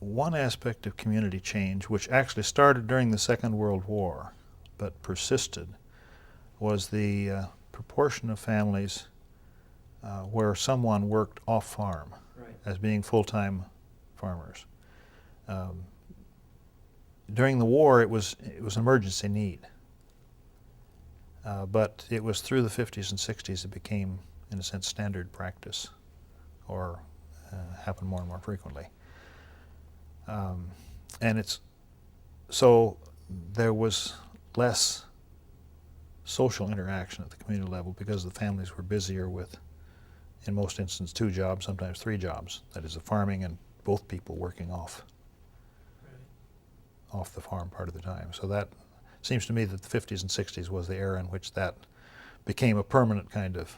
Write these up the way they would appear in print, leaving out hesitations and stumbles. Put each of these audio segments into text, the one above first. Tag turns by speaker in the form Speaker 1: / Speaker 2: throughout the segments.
Speaker 1: one aspect of community change, which actually started during the Second World War but persisted, was the proportion of families where someone worked off-farm as being full-time farmers. During the war, it was an emergency need, but it was through the 50s and 60s it became, in a sense, standard practice, or happened more and more frequently. And so there was less social interaction at the community level because the families were busier with, in most instances, 2 jobs, sometimes 3 jobs. That is, the farming and both people working off the farm part of the time. So that seems to me that the 50s and 60s was the era in which that became a permanent kind of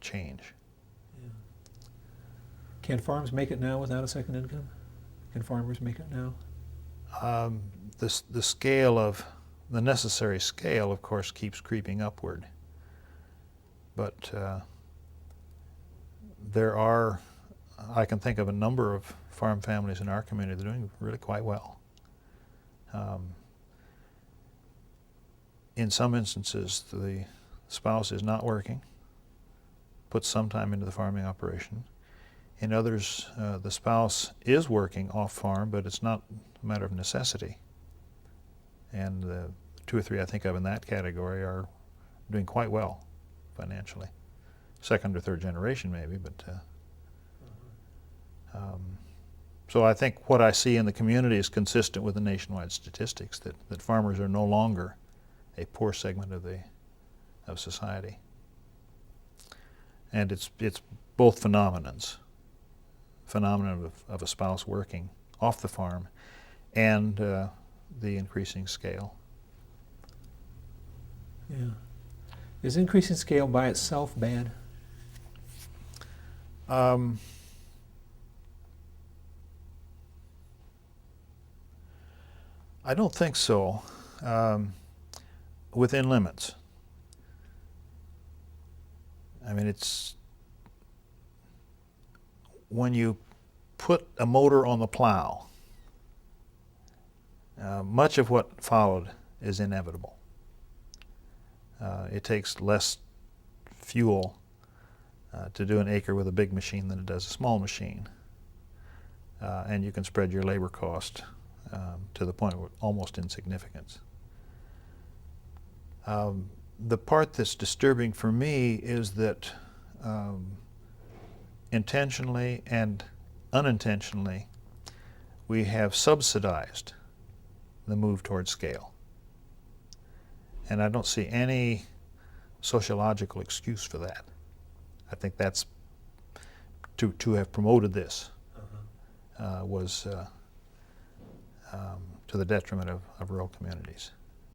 Speaker 1: change.
Speaker 2: Yeah. Can farms make it now without a second income? Can farmers make it now?
Speaker 1: The necessary scale, of course, keeps creeping upward. But I can think of a number of farm families in our community that are doing really quite well. In some instances, the spouse is not working, puts some time into the farming operation. In others, the spouse is working off-farm, but it's not a matter of necessity. And the 2 or 3 I think of in that category are doing quite well financially. Second or third generation maybe, but so I think what I see in the community is consistent with the nationwide statistics, that farmers are no longer a poor segment of society. And it's both phenomenon of a spouse working off the farm and the increasing scale.
Speaker 2: Yeah. Is increasing scale by itself bad?
Speaker 1: I don't think so, within limits. I mean, it's when you put a motor on the plow, much of what followed is inevitable. It takes less fuel to do an acre with a big machine than it does a small machine. And you can spread your labor cost to the point of almost insignificance. The part that's disturbing for me is that intentionally and unintentionally we have subsidized the move toward scale. And I don't see any sociological excuse for that. I think that's to have promoted this was to the detriment of rural communities.